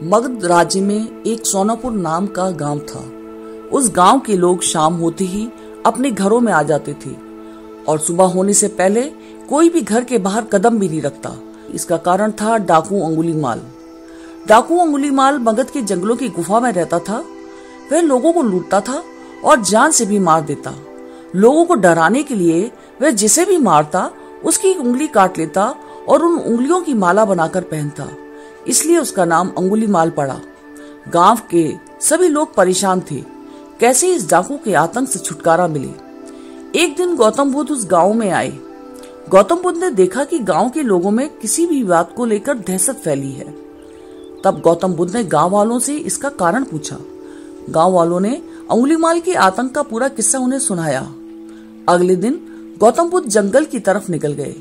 मगध राज्य में एक सोनापुर नाम का गांव था। उस गांव के लोग शाम होते ही अपने घरों में आ जाते थे और सुबह होने से पहले कोई भी घर के बाहर कदम भी नहीं रखता। इसका कारण था डाकू अंगुलीमाल। डाकू अंगुलीमाल मगध के जंगलों की गुफा में रहता था। वह लोगों को लूटता था और जान से भी मार देता। लोगों को डराने के लिए वह जिसे भी मारता उसकी एक उंगली काट लेता और उन उंगलियों की माला बनाकर पहनता। इसलिए उसका नाम अंगुलीमाल पड़ा। गांव के सभी लोग परेशान थे, कैसे इस डाकू के आतंक से छुटकारा मिले। एक दिन गौतम बुद्ध उस गांव में आए। गौतम बुद्ध ने देखा कि गांव के लोगों में किसी भी बात को लेकर दहशत फैली है। तब गौतम बुद्ध ने गांव वालों से इसका कारण पूछा। गांव वालों ने अंगुलीमाल के आतंक का पूरा किस्सा उन्हें सुनाया। अगले दिन गौतम बुद्ध जंगल की तरफ निकल गए।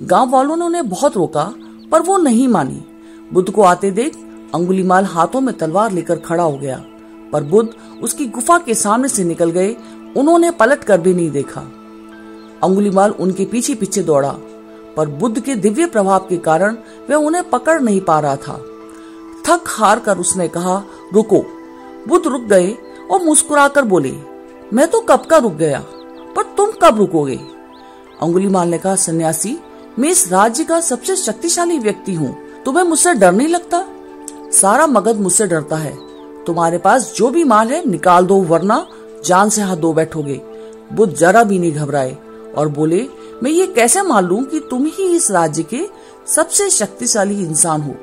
गांव वालों ने उन्हें बहुत रोका पर वो नहीं मानी। बुद्ध को आते देख अंगुलीमाल हाथों में तलवार लेकर खड़ा हो गया, पर बुद्ध उसकी गुफा के सामने से निकल गए। उन्होंने पलट कर भी नहीं देखा। अंगुलीमाल उनके पीछे पीछे दौड़ा, पर बुद्ध के दिव्य प्रभाव के कारण वह उन्हें पकड़ नहीं पा रहा था। थक हार कर उसने कहा, रुको। बुद्ध रुक गए और मुस्कुराकर बोले, मैं तो कब का रुक गया, पर तुम कब रुकोगे? अंगुलीमाल ने कहा, सन्यासी, मैं इस राज्य का सबसे शक्तिशाली व्यक्ति हूँ। तुम्हें मुझसे डर नहीं लगता? सारा मगध मुझसे डरता है। तुम्हारे पास जो भी माल है निकाल दो, वरना जान से हाथ धो बैठोगे। बुद्ध जरा भी नहीं घबराए और बोले, मैं ये कैसे मान लूं कि तुम ही इस राज्य के सबसे शक्तिशाली इंसान हो?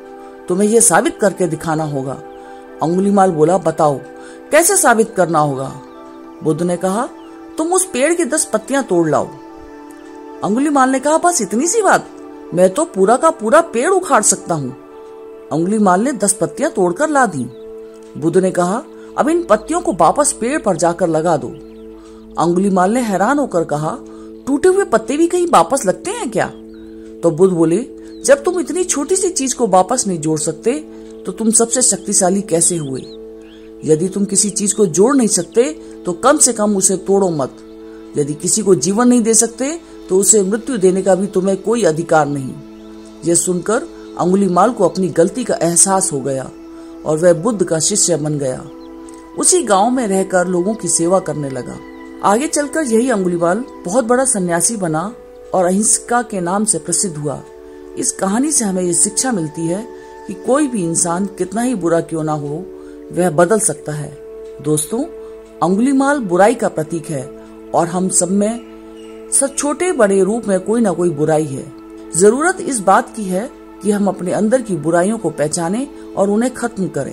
तुम्हें ये साबित करके दिखाना होगा। अंगुलीमाल बोला, बताओ कैसे साबित करना होगा? बुद्ध ने कहा, तुम उस पेड़ की 10 पत्तियां तोड़ लाओ। अंगुलीमाल ने कहा, बस इतनी सी बात? मैं तो पूरा का पूरा पेड़ उखाड़ सकता हूँ। अंगुलीमाल ने 10 पत्तियां तोड़कर ला दी। बुद्ध ने कहा, अब इन पत्तियों को वापस पेड़ पर जाकर लगा दो। अंगुलीमाल ने हैरान होकर कहा, टूटे हुए पत्ते भी कहीं वापस लगते हैं क्या? तो बुद्ध बोले, जब तुम इतनी छोटी सी चीज को वापस नहीं जोड़ सकते तो तुम सबसे शक्तिशाली कैसे हुए? यदि तुम किसी चीज को जोड़ नहीं सकते तो कम से कम उसे तोड़ो मत। यदि किसी को जीवन नहीं दे सकते तो उसे मृत्यु देने का भी तुम्हें कोई अधिकार नहीं। यह सुनकर अंगुलीमाल को अपनी गलती का एहसास हो गया और वह बुद्ध का शिष्य बन गया। उसी गांव में रहकर लोगों की सेवा करने लगा। आगे चलकर यही अंगुलीमाल बहुत बड़ा सन्यासी बना और अहिंसा के नाम से प्रसिद्ध हुआ। इस कहानी से हमें यह शिक्षा मिलती है कि कोई भी इंसान कितना ही बुरा क्यों ना हो, वह बदल सकता है। दोस्तों, अंगुलीमाल बुराई का प्रतीक है और हम सब में सब छोटे बड़े रूप में कोई ना कोई बुराई है। जरूरत इस बात की है कि हम अपने अंदर की बुराइयों को पहचानें और उन्हें खत्म करें।